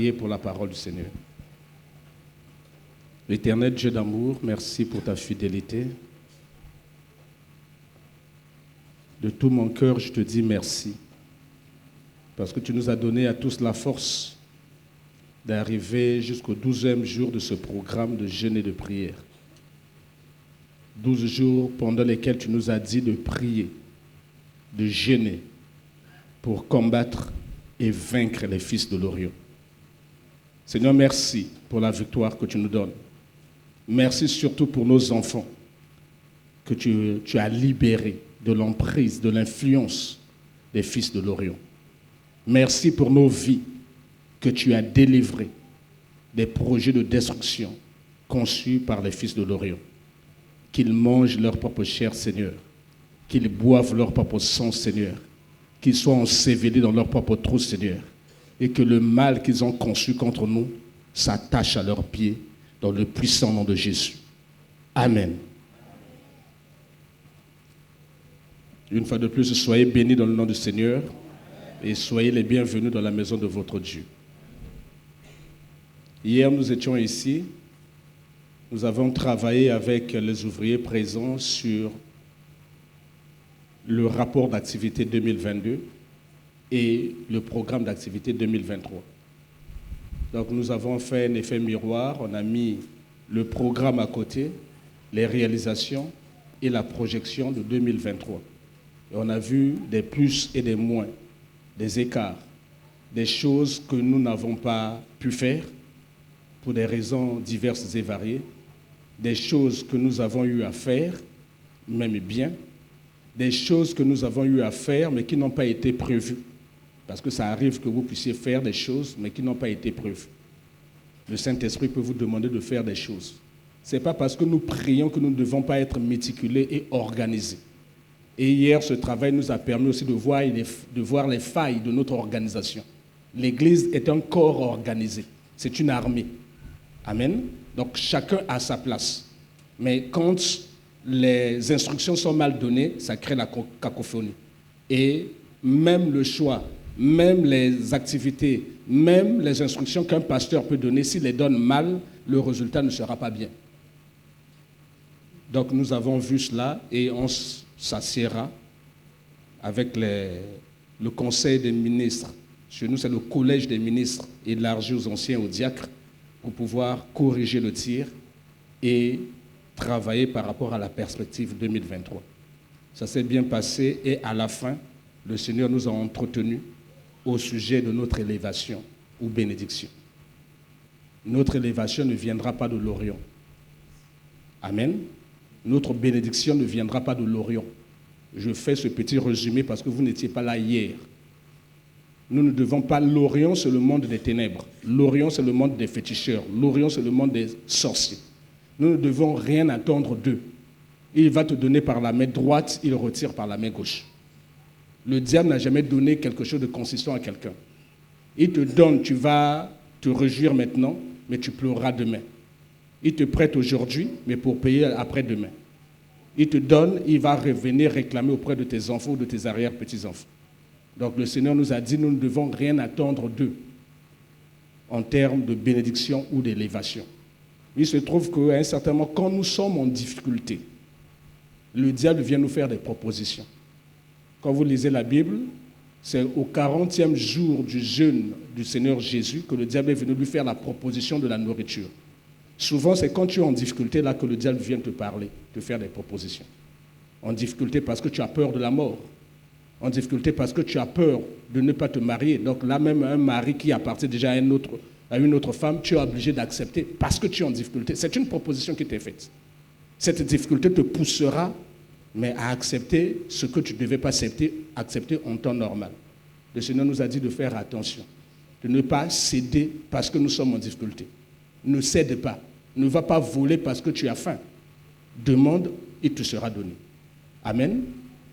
prier pour la parole du Seigneur. L'Éternel Dieu d'amour, merci pour ta fidélité. De tout mon cœur, je te dis merci. Parce que tu nous as donné à tous la force d'arriver jusqu'au 12e jour de ce programme de jeûne et de prière. 12 jours pendant lesquels tu nous as dit de prier, de jeûner pour combattre et vaincre les fils de l'Orient. Seigneur, merci pour la victoire que tu nous donnes. Merci surtout pour nos enfants que tu as libérés de l'emprise, de l'influence des fils de l'Orient. Merci pour nos vies que tu as délivrées des projets de destruction conçus par les fils de l'Orient. Qu'ils mangent leur propre chair, Seigneur. Qu'ils boivent leur propre sang, Seigneur. Qu'ils soient ensevelis dans leur propre trou, Seigneur. Et que le mal qu'ils ont conçu contre nous s'attache à leurs pieds dans le puissant nom de Jésus. Amen. Une fois de plus, soyez bénis dans le nom du Seigneur et soyez les bienvenus dans la maison de votre Dieu. Hier, nous étions ici. Nous avons travaillé avec les ouvriers présents sur le rapport d'activité 2022 et le programme d'activité 2023. Donc nous avons fait un effet miroir, on a mis le programme à côté, les réalisations et la projection de 2023. Et on a vu des plus et des moins, des écarts, des choses que nous n'avons pas pu faire pour des raisons diverses et variées, des choses que nous avons eu à faire, même bien, des choses que nous avons eu à faire mais qui n'ont pas été prévues. Parce que ça arrive que vous puissiez faire des choses mais qui n'ont pas été prévues. Le Saint-Esprit peut vous demander de faire des choses. Ce n'est pas parce que nous prions que nous ne devons pas être méticuleux et organisés. Et hier, ce travail nous a permis aussi de voir les failles de notre organisation. L'Église est un corps organisé. C'est une armée. Amen. Donc chacun a sa place. Mais quand les instructions sont mal données, ça crée la cacophonie. Et même le choix, même les activités, même les instructions qu'un pasteur peut donner, s'il les donne mal, le résultat ne sera pas bien. Donc nous avons vu cela et on s'assiera avec le conseil des ministres. Chez nous, c'est le collège des ministres élargi aux anciens, aux diacres, pour pouvoir corriger le tir et travailler par rapport à la perspective 2023. Ça s'est bien passé et à la fin, le Seigneur nous a entretenus au sujet de notre élévation ou bénédiction. Notre élévation ne viendra pas de l'Orient. Amen. Notre bénédiction ne viendra pas de l'Orient. Je fais ce petit résumé parce que vous n'étiez pas là hier. Nous ne devons pas... L'Orient, c'est le monde des ténèbres. L'Orient, c'est le monde des féticheurs. L'Orient, c'est le monde des sorciers. Nous ne devons rien attendre d'eux. Il va te donner par la main droite, il retire par la main gauche. Le diable n'a jamais donné quelque chose de consistant à quelqu'un. Il te donne, tu vas te réjouir maintenant, mais tu pleureras demain. Il te prête aujourd'hui, mais pour payer après-demain. Il te donne, il va revenir réclamer auprès de tes enfants ou de tes arrière-petits-enfants. Donc le Seigneur nous a dit, nous ne devons rien attendre d'eux en termes de bénédiction ou d'élévation. Il se trouve qu'à un certain moment, quand nous sommes en difficulté, le diable vient nous faire des propositions. Quand vous lisez la Bible, c'est au 40e jour du jeûne du Seigneur Jésus que le diable est venu lui faire la proposition de la nourriture. Souvent, c'est quand tu es en difficulté là que le diable vient te parler, te faire des propositions. En difficulté parce que tu as peur de la mort. En difficulté parce que tu as peur de ne pas te marier. Donc là même, un mari qui appartient déjà à une autre femme, tu es obligé d'accepter parce que tu es en difficulté. C'est une proposition qui t'est faite. Cette difficulté te poussera, mais à accepter ce que tu ne devais pas accepter en temps normal. Le Seigneur nous a dit de faire attention, de ne pas céder parce que nous sommes en difficulté. Ne cède pas. Ne va pas voler parce que tu as faim. Demande, il te sera donné. Amen.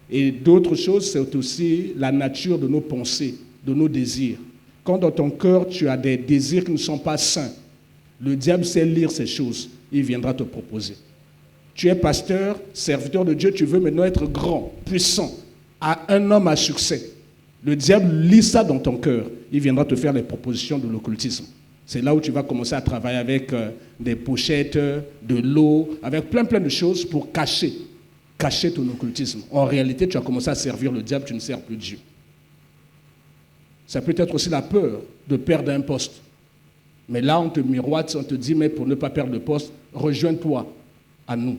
Et d'autres choses, c'est aussi la nature de nos pensées, de nos désirs. Quand dans ton cœur, tu as des désirs qui ne sont pas sains, le diable sait lire ces choses. Il viendra te proposer. Tu es pasteur, serviteur de Dieu, tu veux maintenant être grand, puissant, un homme à succès. Le diable lit ça dans ton cœur. Il viendra te faire les propositions de l'occultisme. C'est là où tu vas commencer à travailler avec des pochettes, de l'eau, avec plein de choses pour cacher ton occultisme. En réalité, tu as commencé à servir le diable, tu ne sers plus Dieu. Ça peut être aussi la peur de perdre un poste. Mais là, on te miroite, on te dit, mais pour ne pas perdre le poste, rejoins-toi à nous.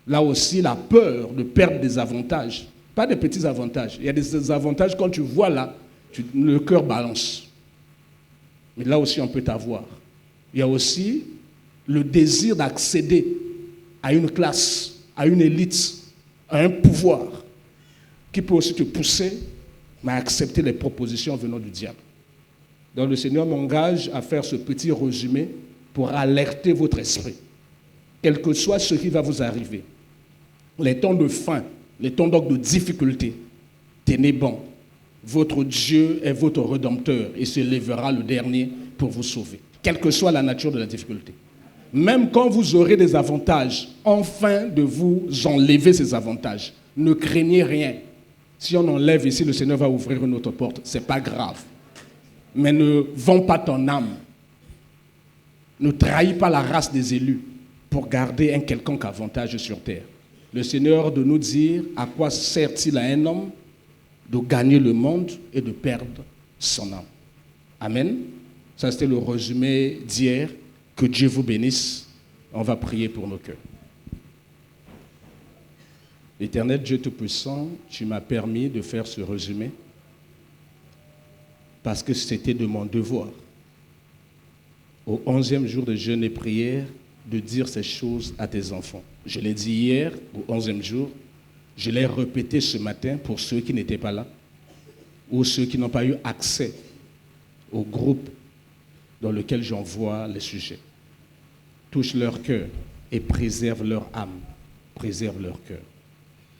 Là aussi, la peur de perdre des avantages. Pas des petits avantages. Il y a des avantages, quand tu vois là, le cœur balance. Mais là aussi, on peut t'avoir. Il y a aussi le désir d'accéder à une classe, à une élite, à un pouvoir, qui peut aussi te pousser à accepter les propositions venant du diable. Donc le Seigneur m'engage à faire ce petit résumé pour alerter votre esprit. Quel que soit ce qui va vous arriver, les temps de faim, les temps donc de difficulté, tenez bon. Votre Dieu est votre Rédempteur et se lèvera le dernier pour vous sauver, quelle que soit la nature de la difficulté. Même quand vous aurez des avantages, enfin de vous enlever ces avantages. Ne craignez rien. Si on enlève ici, le Seigneur va ouvrir une autre porte. Ce n'est pas grave. Mais ne vends pas ton âme. Ne trahis pas la race des élus pour garder un quelconque avantage sur terre. Le Seigneur de nous dire à quoi sert-il à un homme de gagner le monde et de perdre son âme. Amen. Ça, c'était le résumé d'hier. Que Dieu vous bénisse. On va prier pour nos cœurs. Éternel Dieu Tout-Puissant, tu m'as permis de faire ce résumé parce que c'était de mon devoir, au 11e jour de jeûne et prière, de dire ces choses à tes enfants. Je l'ai dit hier, au 11e jour, je l'ai répété ce matin pour ceux qui n'étaient pas là ou ceux qui n'ont pas eu accès au groupe dans lequel j'envoie les sujets. Touche leur cœur et préserve leur âme, préserve leur cœur.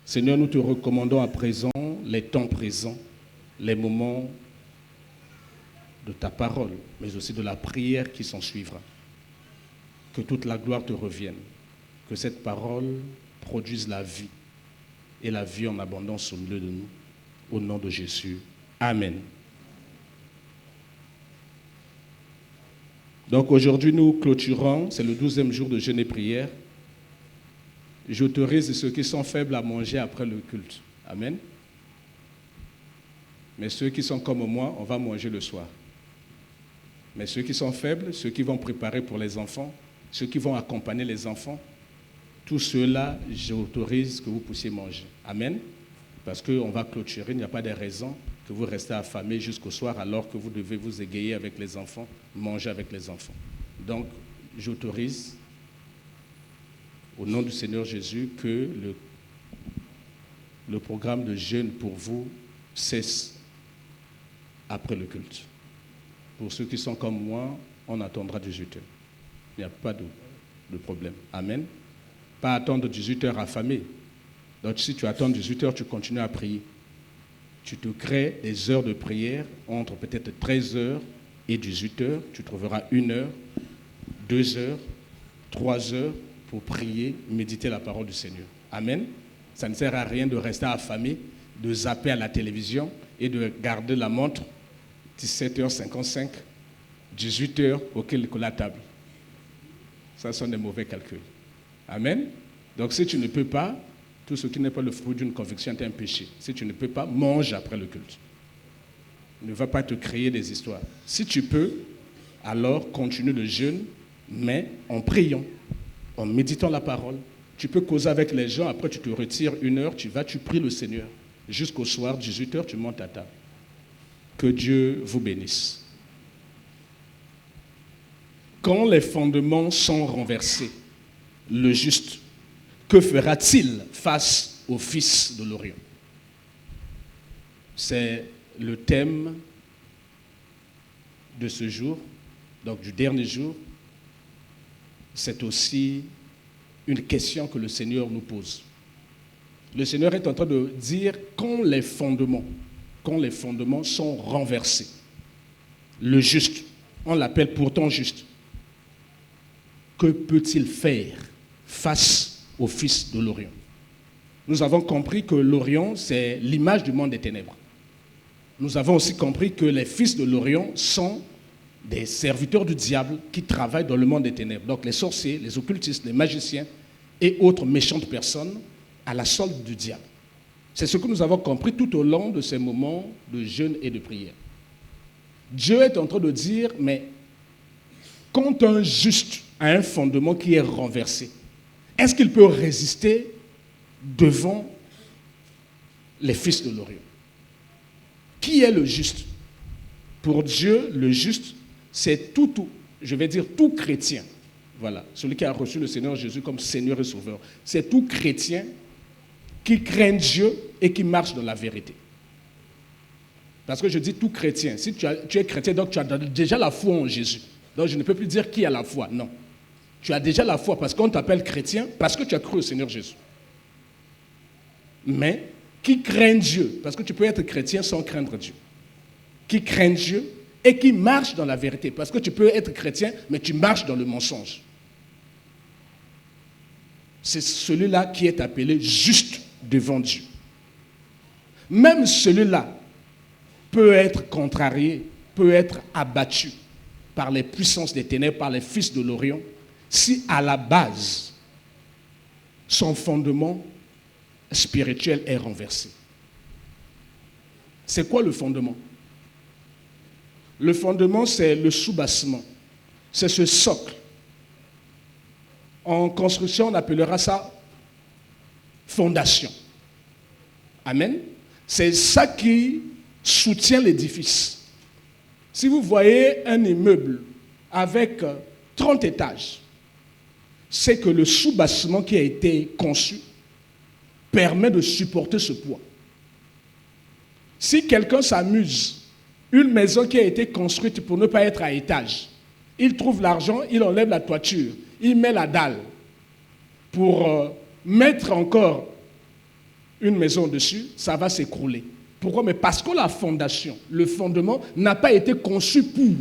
Seigneur, nous te recommandons à présent les temps présents, les moments de ta parole, mais aussi de la prière qui s'en suivra. Que toute la gloire te revienne, que cette parole produise la vie et la vie en abondance au milieu de nous. Au nom de Jésus. Amen. Donc aujourd'hui, nous clôturons, c'est le 12e jour de jeûne et prière. J'autorise ceux qui sont faibles à manger après le culte. Amen. Mais ceux qui sont comme moi, on va manger le soir. Mais ceux qui sont faibles, ceux qui vont préparer pour les enfants, ceux qui vont accompagner les enfants, tous ceux-là, j'autorise que vous puissiez manger. Amen. Parce qu'on va clôturer, il n'y a pas de raison que vous restez affamés jusqu'au soir alors que vous devez vous égayer avec les enfants, manger avec les enfants. Donc, j'autorise, au nom du Seigneur Jésus, que le programme de jeûne pour vous cesse après le culte. Pour ceux qui sont comme moi, on attendra 18 heures. Il n'y a pas de problème. Amen. Pas attendre 18 heures affamé. Donc si tu attends 18 heures, tu continues à prier. Tu te crées des heures de prière entre peut-être 13 heures et 18 heures. Tu trouveras 1 heure, 2 heures, 3 heures pour prier, méditer la parole du Seigneur. Amen. Ça ne sert à rien de rester affamé, de zapper à la télévision et de garder la montre 17h55, 18h auquel la table. Ça sont des mauvais calculs. Amen. Donc si tu ne peux pas, tout ce qui n'est pas le fruit d'une conviction est un péché. Si tu ne peux pas, mange après le culte. Ne va pas te créer des histoires. Si tu peux, alors continue le jeûne, mais en priant, en méditant la parole. Tu peux causer avec les gens, après tu te retires 1 heure, tu pries le Seigneur. Jusqu'au soir, 18 heures, tu montes à table. Que Dieu vous bénisse. Quand les fondements sont renversés, le juste, que fera-t-il face au Fils de l'Orient? C'est le thème de ce jour, donc du dernier jour. C'est aussi une question que le Seigneur nous pose. Le Seigneur est en train de dire quand les fondements sont renversés, le juste, on l'appelle pourtant juste, que peut-il faire face au Fils de l'Orient? Nous avons compris que l'Orient, c'est l'image du monde des ténèbres. nous avons aussi compris que les fils de l'Orient sont des serviteurs du diable qui travaillent dans le monde des ténèbres. Donc les sorciers, les occultistes, les magiciens et autres méchantes personnes à la solde du diable. C'est ce que nous avons compris tout au long de ces moments de jeûne et de prière. Dieu est en train de dire, mais quand un juste a un fondement qui est renversé, est-ce qu'il peut résister devant les fils de l'Orient? Qui est le juste? Pour Dieu, le juste, c'est tout chrétien. Voilà, celui qui a reçu le Seigneur Jésus comme Seigneur et Sauveur. C'est tout chrétien qui craint Dieu et qui marche dans la vérité. Parce que je dis tout chrétien. Si tu es chrétien, donc tu as déjà la foi en Jésus. Donc je ne peux plus dire qui a la foi. Non. Tu as déjà la foi parce qu'on t'appelle chrétien parce que tu as cru au Seigneur Jésus. Mais qui craint Dieu, parce que tu peux être chrétien sans craindre Dieu. Qui craint Dieu et qui marche dans la vérité. Parce que tu peux être chrétien, mais tu marches dans le mensonge. C'est celui-là qui est appelé juste devant Dieu. Même celui-là peut être contrarié, peut être abattu par les puissances des ténèbres, par les fils de l'Orient, si à la base, son fondement spirituel est renversé. C'est quoi le fondement? Le fondement, c'est le soubassement. C'est ce socle. En construction, on appellera ça fondation. Amen. C'est ça qui soutient l'édifice. Si vous voyez un immeuble avec 30 étages, c'est que le soubassement qui a été conçu permet de supporter ce poids. Si quelqu'un s'amuse, une maison qui a été construite pour ne pas être à étage, il trouve l'argent, il enlève la toiture, il met la dalle pour mettre encore une maison dessus, ça va s'écrouler. Pourquoi? Mais parce que la fondation, le fondement n'a pas été conçu pour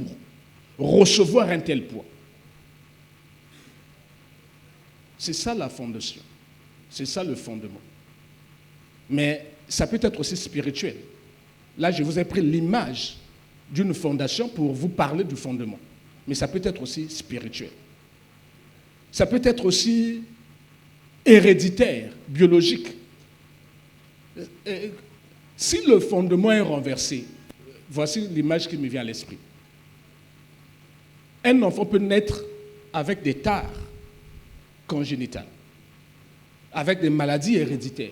recevoir un tel poids. C'est ça la fondation. C'est ça le fondement. Mais ça peut être aussi spirituel. Là, je vous ai pris l'image d'une fondation pour vous parler du fondement. Mais ça peut être aussi spirituel. Ça peut être aussi héréditaire, biologique. Si le fondement est renversé, voici l'image qui me vient à l'esprit. Un enfant peut naître avec des tares congénitales, avec des maladies héréditaires.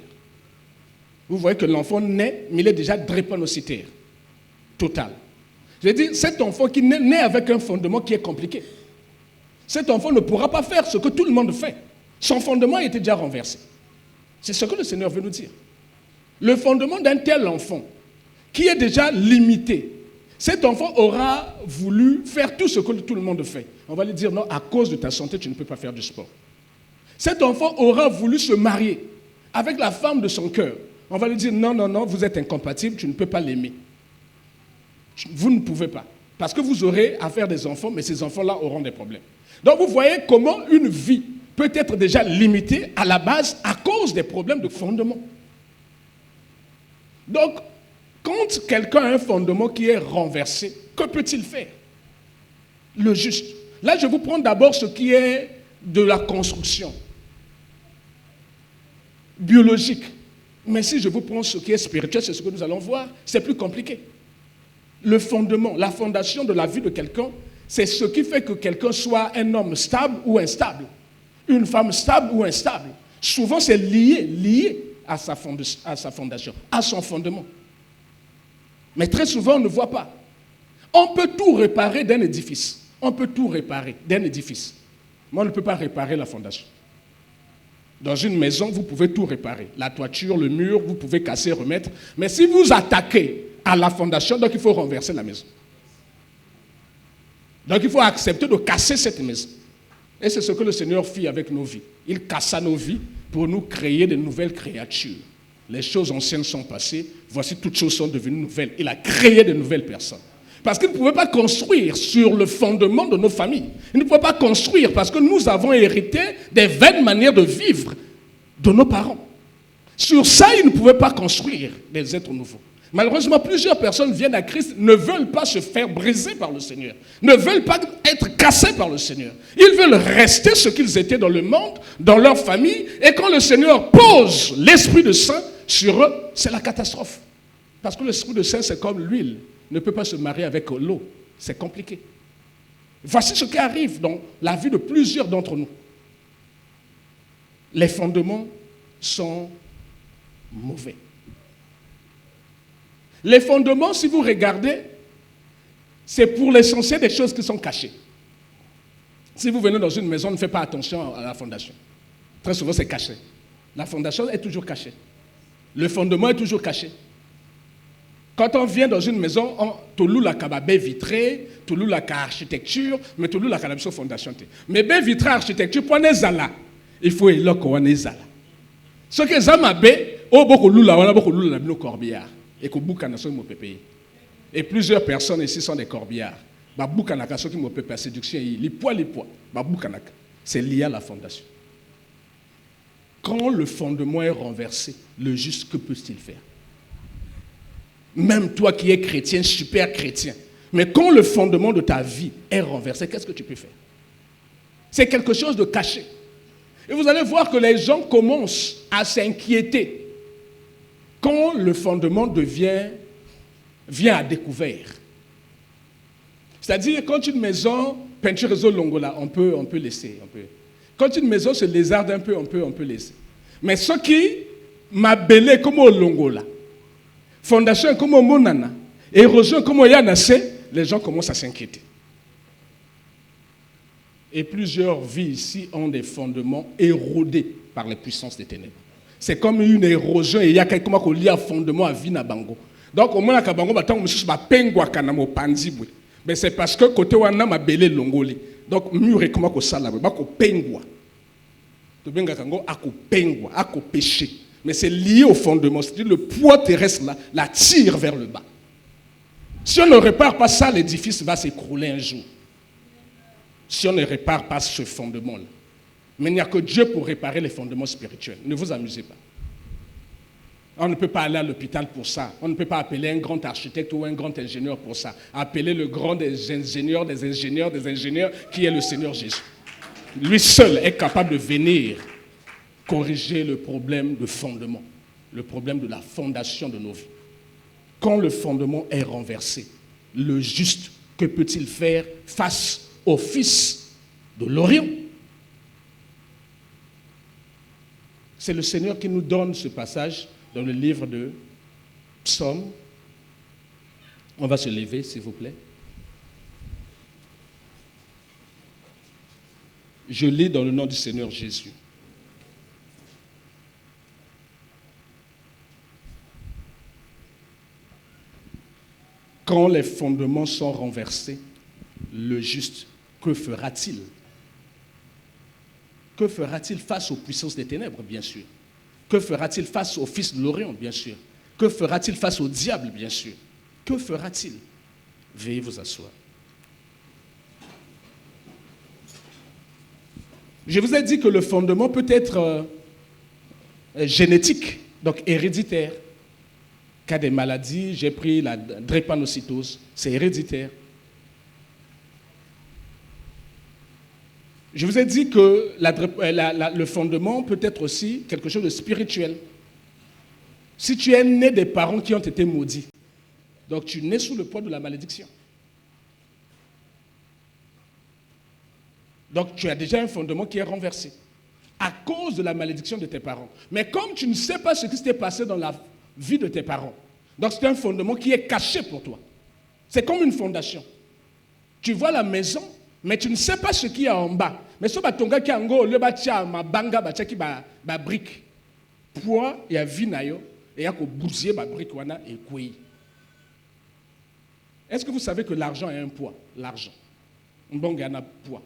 Vous voyez que l'enfant naît, mais il est déjà drépanocytaire, total. Je veux dire, cet enfant qui naît avec un fondement qui est compliqué. Cet enfant ne pourra pas faire ce que tout le monde fait. Son fondement a été déjà renversé. C'est ce que le Seigneur veut nous dire. Le fondement d'un tel enfant, qui est déjà limité, cet enfant aura voulu faire tout ce que tout le monde fait. On va lui dire, non, à cause de ta santé, tu ne peux pas faire du sport. Cet enfant aura voulu se marier avec la femme de son cœur. On va lui dire, non, non, non, vous êtes incompatible, tu ne peux pas l'aimer. Vous ne pouvez pas. Parce que vous aurez à faire des enfants, mais ces enfants-là auront des problèmes. Donc vous voyez comment une vie peut être déjà limitée à la base à cause des problèmes de fondement. Donc, quand quelqu'un a un fondement qui est renversé, que peut-il faire? Le juste. Là, je vous prends d'abord ce qui est de la construction biologique. Mais si je vous prends ce qui est spirituel, c'est ce que nous allons voir, c'est plus compliqué. Le fondement, la fondation de la vie de quelqu'un, c'est ce qui fait que quelqu'un soit un homme stable ou instable, une femme stable ou instable. Souvent, c'est lié à sa fondation, à son fondement. Mais très souvent, on ne voit pas. On peut tout réparer d'un édifice. On peut tout réparer d'un édifice. Mais on ne peut pas réparer la fondation. Dans une maison, vous pouvez tout réparer. La toiture, le mur, vous pouvez casser, remettre. Mais si vous attaquez à la fondation, donc il faut renverser la maison. Donc il faut accepter de casser cette maison. Et c'est ce que le Seigneur fit avec nos vies. Il cassa nos vies pour nous créer de nouvelles créatures. Les choses anciennes sont passées, voici toutes choses sont devenues nouvelles. Il a créé de nouvelles personnes. Parce qu'il ne pouvait pas construire sur le fondement de nos familles. Il ne pouvait pas construire parce que nous avons hérité des vaines manières de vivre de nos parents. Sur ça, il ne pouvait pas construire des êtres nouveaux. Malheureusement, plusieurs personnes viennent à Christ, ne veulent pas se faire briser par le Seigneur, ne veulent pas être cassés par le Seigneur. Ils veulent rester ce qu'ils étaient dans le monde, dans leur famille, et quand le Seigneur pose l'Esprit de Saint sur eux, c'est la catastrophe. Parce que l'Esprit de Saint, c'est comme l'huile, ne peut pas se marier avec l'eau, c'est compliqué. Voici ce qui arrive dans la vie de plusieurs d'entre nous. Les fondements sont mauvais. Les fondements, si vous regardez, c'est pour l'essentiel des choses qui sont cachées. Si vous venez dans une maison, ne faites pas attention à la fondation. Très souvent, c'est caché. La fondation est toujours cachée. Le fondement est toujours caché. Quand on vient dans une maison, on loue la baie vitrée, on loue la architecture, mais on loue la fondation. Mais baie vitrée architecture, pour les zala, il faut éloquer qu'on les zala. Ce que zama baie, on beaucoup loue la corbillard. Et plusieurs personnes ici sont des corbillards. C'est lié à la fondation. Quand le fondement est renversé, le juste, que peut-il faire? Même toi qui es chrétien, super chrétien, mais quand le fondement de ta vie est renversé, qu'est-ce que tu peux faire? C'est quelque chose de caché. Et vous allez voir que les gens commencent à s'inquiéter quand le fondement vient à découvert. C'est-à-dire, quand une maison, peinture réseau longola, on peut laisser. Quand une maison se lézarde un peu, on peut laisser. Mais ce qui m'a belé comme au longola, fondation comme au monana, érosion comme au yanase, les gens commencent à s'inquiéter. Et plusieurs vies ici ont des fondements érodés par les puissances des ténèbres. C'est comme une érosion et il y a quelqu'un qui lit un fondement à vie na bango. Donc au moins à bango batango monsieur ba pengwa kana mo panzibwe. Mais c'est parce que côté wana ma belé longoli. Donc mur comment ko sala ba ko pengwa. To benga kango ako pengwa, ako péché. Mais c'est lié au fondement, c'est-à-dire le poids terrestre là la tire vers le bas. Si on ne répare pas ça, l'édifice va s'écrouler un jour. Si on ne répare pas ce fondement-là. Mais il n'y a que Dieu pour réparer les fondements spirituels. Ne vous amusez pas. On ne peut pas aller à l'hôpital pour ça. On ne peut pas appeler un grand architecte ou un grand ingénieur pour ça. Appeler le grand des ingénieurs, qui est le Seigneur Jésus. Lui seul est capable de venir corriger le problème de fondement, le problème de la fondation de nos vies. Quand le fondement est renversé, le juste, que peut-il faire face au Fils de l'Orient? C'est le Seigneur qui nous donne ce passage dans le livre de Psaume. On va se lever, s'il vous plaît. Je lis dans le nom du Seigneur Jésus. Quand les fondements sont renversés, le juste, que fera-t-il? Que fera-t-il face aux puissances des ténèbres, bien sûr? Que fera-t-il face au Fils de l'Orient, bien sûr? Que fera-t-il face au diable, bien sûr? Que fera-t-il? Veuillez vous asseoir. Je vous ai dit que le fondement peut être génétique, donc héréditaire. Cas des maladies, j'ai pris la drépanocytose, c'est héréditaire. Je vous ai dit que le fondement peut être aussi quelque chose de spirituel. Si tu es né des parents qui ont été maudits, donc tu nais sous le poids de la malédiction. Donc tu as déjà un fondement qui est renversé à cause de la malédiction de tes parents. Mais comme tu ne sais pas ce qui s'est passé dans la vie de tes parents, donc c'est un fondement qui est caché pour toi. C'est comme une fondation. Tu vois la maison, mais tu ne sais pas ce qu'il y a en bas. Mais ce batonga qui ango le batia ma banga batia qui ba brique. Poids ya vinayo et ya ko bousiller ba brique wana et kwei. Est-ce que vous savez que l'argent a un poids? L'argent. Mbonga a un poids.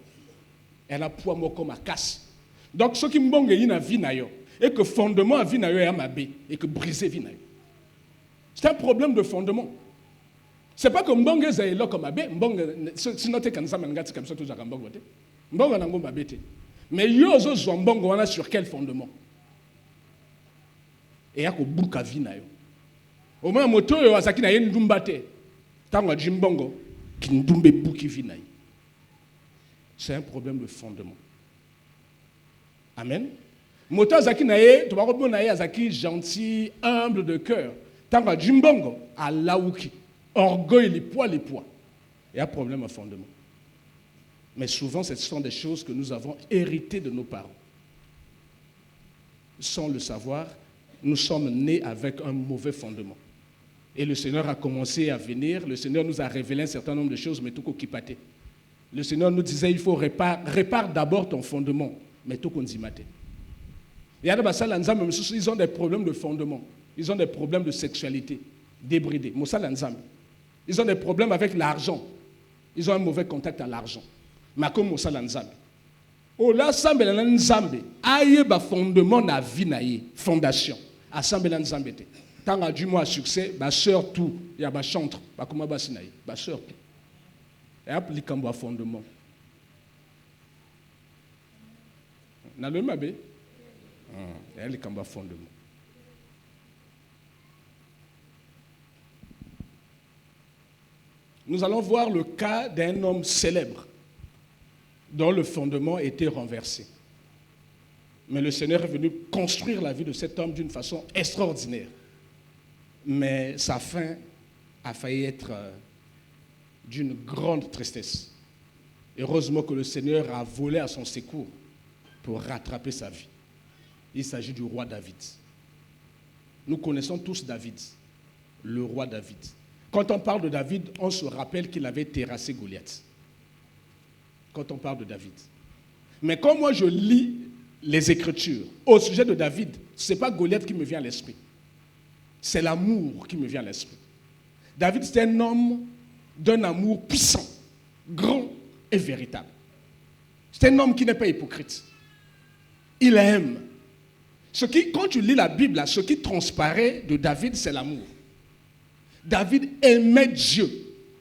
Elle a un poids mo comme à casse. Donc ce qui mbonga yina vinayo et que fondement a vinayo ya mabé et que briser vinayo. C'est un problème de fondement. C'est pas que mbonga zaïlo comme mabé, mbonga sinon te kanisa mangati comme ça tout ça mbonga te. Mbonga nango mabé te. Mais yo zo zombongo wana sur quel fondement? Et ya ko buka vinayo. Au moins, moto, il y a un ndumbate. Tant que Jimbongo, qui ndumbe bouki vinaï. C'est un problème de fondement. Amen. Moto Zaki naye, tu vas reconnaître Zaki gentil, humble de cœur. Tant que Jimbongo, à laouki, orgueil, les poids. Il y a un problème de fondement. Mais souvent, ce sont des choses que nous avons héritées de nos parents. Sans le savoir, nous sommes nés avec un mauvais fondement. Et le Seigneur a commencé à venir. Le Seigneur nous a révélé un certain nombre de choses, mais tout qui pâtait. Le Seigneur nous disait, il faut répare d'abord ton fondement, mais tout qu'on dit maté. Il y a des ils ont des problèmes de fondement. Ils ont des problèmes de sexualité, débridés. Ils ont des problèmes avec l'argent. Ils ont un mauvais contact à l'argent. Mais comme Moussa Lanzambe. Oh là, Sambe Lanzambe. Aïe, ba fondement na vie na ye. Fondation. À Sambe Lanzambe. Tant à du mois succès, ba sœur tout. Il y a ba chantre. Ba comment ba sinaï. Ba sœur tout. Et applique un fondement. N'a le mabé. Et elle est un fondement. Nous allons voir le cas d'un homme célèbre dont le fondement était renversé. Mais le Seigneur est venu construire la vie de cet homme d'une façon extraordinaire. Mais sa fin a failli être d'une grande tristesse. Heureusement que le Seigneur a volé à son secours pour rattraper sa vie. Il s'agit du roi David. Nous connaissons tous David, le roi David. Quand on parle de David, on se rappelle qu'il avait terrassé Goliath. Quand on parle de David. Mais quand moi je lis les Écritures au sujet de David, ce n'est pas Goliath qui me vient à l'esprit. C'est l'amour qui me vient à l'esprit. David, c'est un homme d'un amour puissant, grand et véritable. C'est un homme qui n'est pas hypocrite. Il aime. Quand tu lis la Bible, ce qui transparaît de David, c'est l'amour. David aimait Dieu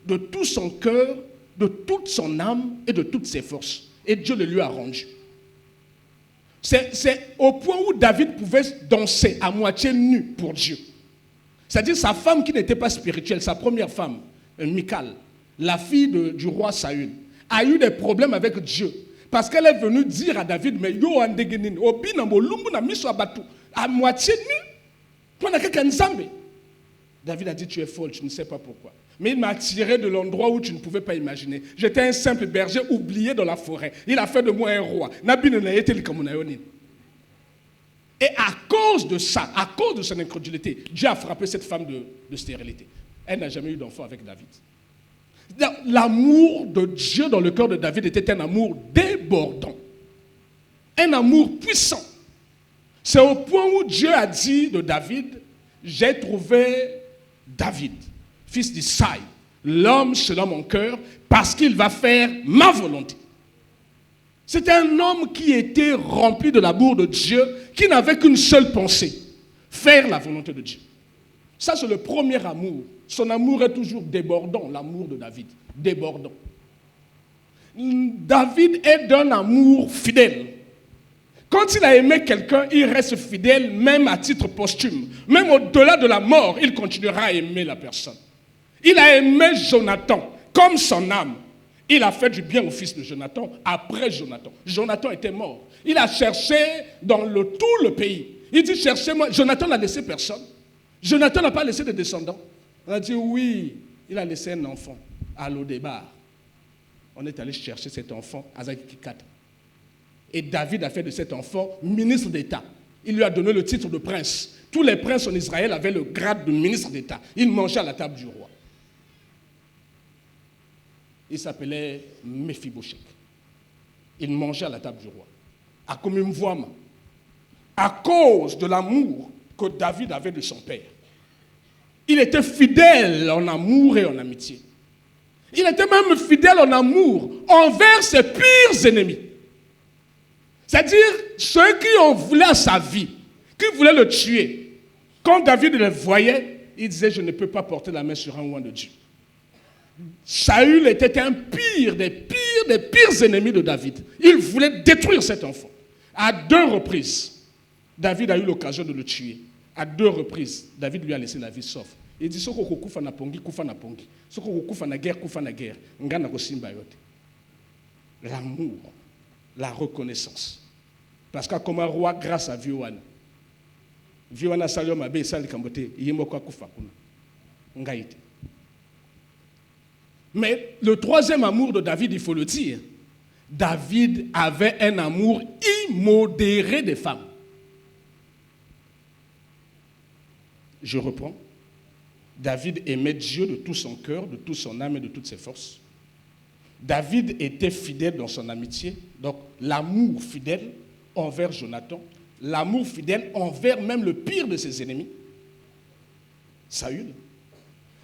de tout son cœur, de toute son âme et de toutes ses forces. Et Dieu le lui a rendu. C'est au point où David pouvait danser à moitié nu pour Dieu. C'est-à-dire sa femme qui n'était pas spirituelle, sa première femme, Michal, la fille du roi Saül, a eu des problèmes avec Dieu. Parce qu'elle est venue dire à David, mais yo andegenin, obinambo lumbu na miso abatu, à moitié nu, toi n'a qu'un nzambe. David a dit, tu es folle, tu ne sais pas pourquoi. Mais il m'a attiré de l'endroit où tu ne pouvais pas imaginer. J'étais un simple berger oublié dans la forêt. Il a fait de moi un roi. Et à cause de ça, à cause de son incrédulité, Dieu a frappé cette femme de stérilité. Elle n'a jamais eu d'enfant avec David. L'amour de Dieu dans le cœur de David était un amour débordant. Un amour puissant. C'est au point où Dieu a dit de David, j'ai trouvé David, fils d'Isaïe, l'homme selon mon cœur, parce qu'il va faire ma volonté. C'était un homme qui était rempli de l'amour de Dieu, qui n'avait qu'une seule pensée, faire la volonté de Dieu. Ça, c'est le premier amour. Son amour est toujours débordant, l'amour de David, débordant. David est d'un amour fidèle. Quand il a aimé quelqu'un, il reste fidèle, même à titre posthume. Même au-delà de la mort, il continuera à aimer la personne. Il a aimé Jonathan comme son âme. Il a fait du bien au fils de Jonathan après Jonathan. Jonathan était mort. Il a cherché dans tout le pays. Il dit, cherchez-moi. Jonathan n'a laissé personne. Jonathan n'a pas laissé de descendants. On a dit, oui, il a laissé un enfant à Lodébar. On est allé chercher cet enfant à Zakikat. Et David a fait de cet enfant ministre d'État. Il lui a donné le titre de prince. Tous les princes en Israël avaient le grade de ministre d'État. Il mangeait à la table du roi. Il s'appelait Mephibosheth. Il mangeait à la table du roi. À cause de l'amour que David avait de son père. Il était fidèle en amour et en amitié. Il était même fidèle en amour envers ses pires ennemis. C'est-à-dire, ceux qui ont voulu à sa vie, qui voulaient le tuer, quand David le voyait, il disait, je ne peux pas porter la main sur un oint de Dieu. Saül était un des pires ennemis de David. Il voulait détruire cet enfant. À 2 reprises, David a eu l'occasion de le tuer. À 2 reprises, David lui a laissé la vie sauf. Il dit, soko kufa na pongi, kufa na pongi. Soko kufa na guerre, kufa na guerre. Ngana ko simba yote. L'amour, la reconnaissance. Parce que comme un roi, grâce à Vioana. Vioana salio mabe sali kambote, yimo kwa kufa kuna. Ngaite. Mais le troisième amour de David, il faut le dire, David avait un amour immodéré des femmes. Je reprends. David aimait Dieu de tout son cœur, de toute son âme et de toutes ses forces. David était fidèle dans son amitié. Donc l'amour fidèle envers Jonathan, l'amour fidèle envers même le pire de ses ennemis, Saül.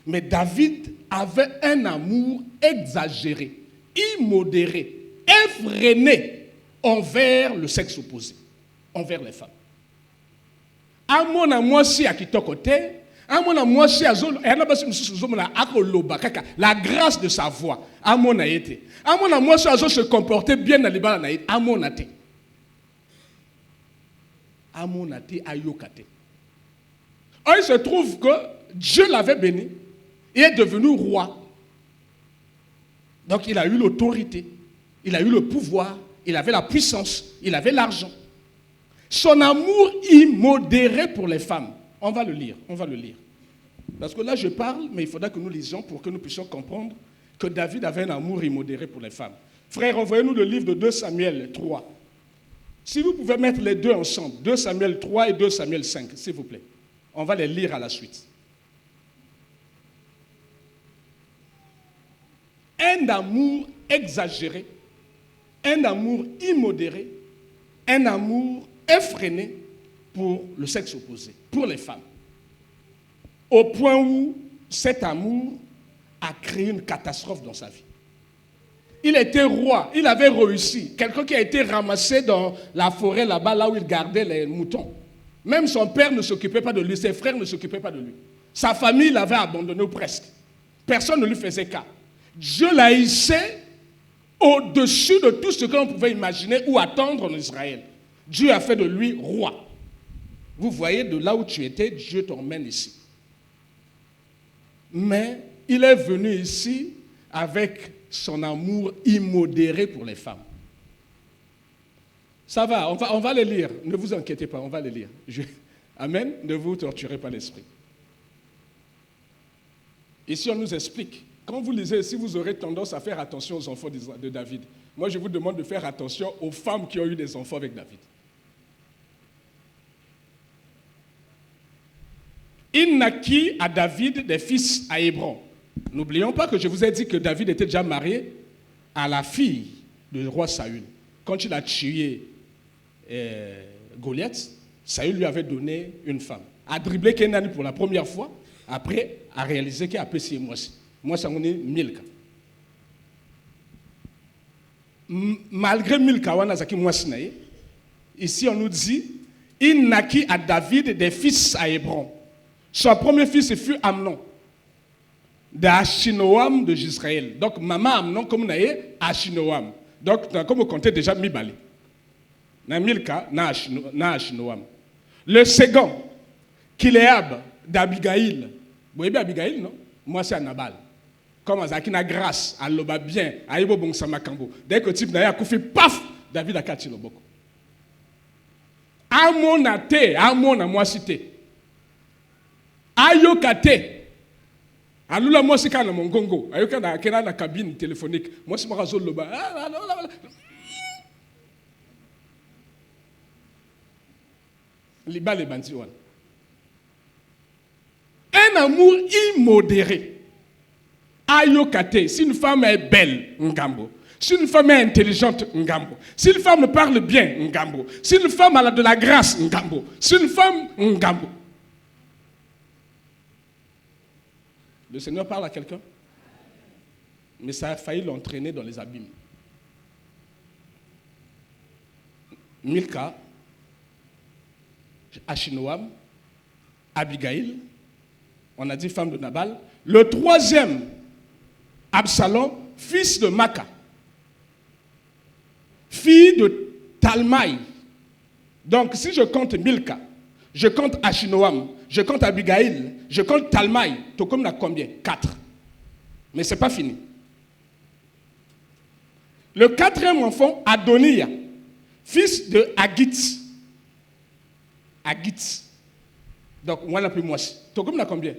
Mais David avait un amour exagéré, immodéré, effréné envers le sexe opposé, envers les femmes. À mon amour, si à qui côté, à mon amour, si à la grâce de sa voix, à mon aïté. À mon amour, si à se comporter bien dans les balles, à mon athée. À mon athée, à yokate. Il se trouve que Dieu l'avait béni. Il est devenu roi. Donc il a eu l'autorité, il a eu le pouvoir, il avait la puissance, il avait l'argent. Son amour immodéré pour les femmes. On va le lire. Parce que là je parle, mais il faudra que nous lisions pour que nous puissions comprendre que David avait un amour immodéré pour les femmes. Frères, envoyez-nous le livre de 2 Samuel 3. Si vous pouvez mettre les deux ensemble, 2 Samuel 3 et 2 Samuel 5, s'il vous plaît. On va les lire à la suite. Un amour exagéré, un amour immodéré, un amour effréné pour le sexe opposé, pour les femmes. Au point où cet amour a créé une catastrophe dans sa vie. Il était roi, il avait réussi. Quelqu'un qui a été ramassé dans la forêt là-bas, là où il gardait les moutons. Même son père ne s'occupait pas de lui, ses frères ne s'occupaient pas de lui. Sa famille l'avait abandonné ou presque. Personne ne lui faisait cas. Dieu l'a hissé au-dessus de tout ce que l'on pouvait imaginer ou attendre en Israël. Dieu a fait de lui roi. Vous voyez, de là où tu étais, Dieu t'emmène ici. Mais il est venu ici avec son amour immodéré pour les femmes. Ça va, on va les lire. Ne vous inquiétez pas, on va les lire. Amen. Ne vous torturez pas l'esprit. Ici, on nous explique. Quand vous lisez ici, vous aurez tendance à faire attention aux enfants de David. Moi, je vous demande de faire attention aux femmes qui ont eu des enfants avec David. Il naquit à David des fils à Hébron. N'oublions pas que je vous ai dit que David était déjà marié à la fille du roi Saül. Quand il a tué Goliath, Saül lui avait donné une femme. A dribblé Kenan pour la première fois, après a réalisé qu'il a apprécié moi aussi. Moi, ça m'en est Milka. Malgré Milka, ici on nous dit, il naquit à David des fils à Hébron. Son premier fils fut Amnon, d'Achinoam de Israël. Donc, maman Amnon, comme on a dit, Achinoam. Donc, comme vous comptez déjà Mibali. Dans Milka, na Achinoam. Le second, Kiléab d'Abigaïl. Vous voyez bien Abigaïl, non? Moi, c'est Nabal. Comme Azaki na grâce, à l'oba bien, à Ibo Bon Samakambo. Dès que type n'a koufi, paf, David a kati loboko. Amon a te, Amon a moi cité. Ayokate. Alula moi c'est quand mon gongo. Ayoka na kena na cabine téléphonique. Moi c'est ma zone loba. Liba les bandits. Un amour immodéré. Ayokate, si une femme est belle, ngambo. Si une femme est intelligente, ngambo. Si une femme parle bien, ngambo. Si une femme a de la grâce, ngambo. Si une femme, ngambo. Le Seigneur parle à quelqu'un, mais ça a failli l'entraîner dans les abîmes. Milka, Achinoam, Abigail, on a dit femme de Nabal. Le troisième, Absalom, fils de Maca, fille de Talmaï. Donc si je compte Milka, je compte Achinoam, je compte Abigail, je compte Talmaï. Tokom n'a combien? 4. Mais ce n'est pas fini. Le 4e enfant, Adonia, fils de Agit. Agit. Donc, on l'appelle moi. Tokom n'a combien?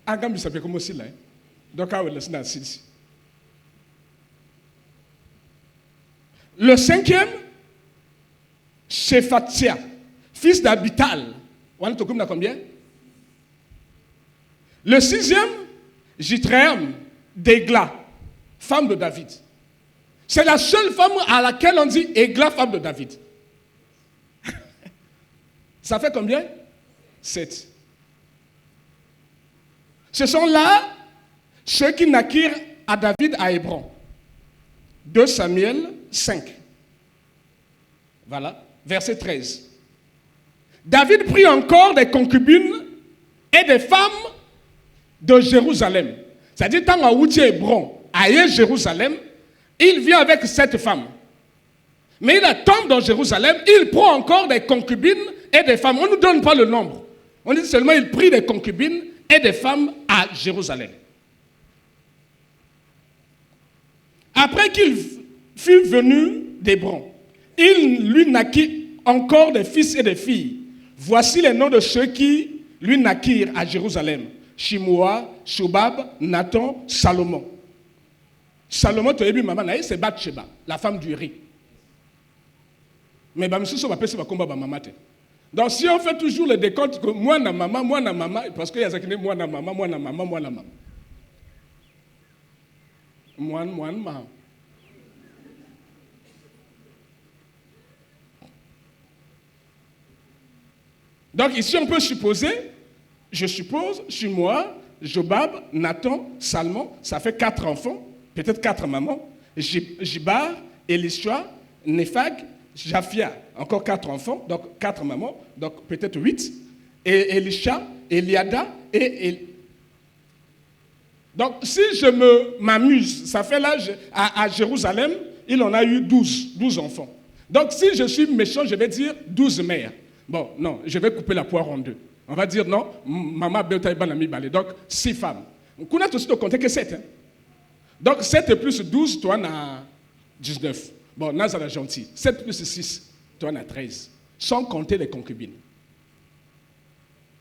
Agam, il s'appelle comme aussi là. Donc, on va laisser dans le Le 5e, Shephatia, fils d'Abital. On a combien? Le 6e, Jitréam d'Egla, femme de David. C'est la seule femme à laquelle on dit Egla, femme de David. Ça fait combien? 7. Ce sont là ceux qui naquirent à David à Hébron. 2 Samuel 5. Voilà, verset 13. David prit encore des concubines et des femmes de Jérusalem. C'est-à-dire, tant à Outi Hébron, à Jérusalem, il vient avec 7 femmes. Mais il tombe dans Jérusalem, il prend encore des concubines et des femmes. On ne nous donne pas le nombre. On dit seulement qu'il prit des concubines et des femmes à Jérusalem. Après qu'il fut venu d'Hébron, il lui naquit encore des fils et des filles. Voici les noms de ceux qui lui naquirent à Jérusalem. Shimua, Shobab, Nathan, Salomon. Salomon, tu as vu maman, c'est Bathsheba, la femme du riz. Mais monsieur, ça va passer par combat maman. Donc si on fait toujours le décompte que moi na maman, parce qu'il y a ça qui dit moi na maman. Moi maman. Donc ici on peut supposer, je suppose, Shimua, Jobab, Nathan, Salmon, ça fait 4 enfants, peut-être 4 mamans, Jibar, Elishua, Nephag, Japhia, encore 4 enfants, donc 4 mamans, donc peut-être 8, et Elisha, Eliada et donc si je m'amuse, ça fait là, à Jérusalem, il en a eu 12 enfants. Donc si je suis méchant, je vais dire 12 mères. Bon, non, je vais couper la poire en 2. On va dire non, maman Beltaïbanami Balé. Donc 6 femmes. On a aussi de compter que 7. Hein? Donc 7 plus 12, toi, on a 19. Bon, Nazar est gentil. 7 plus 6, toi, on a 13. Sans compter les concubines.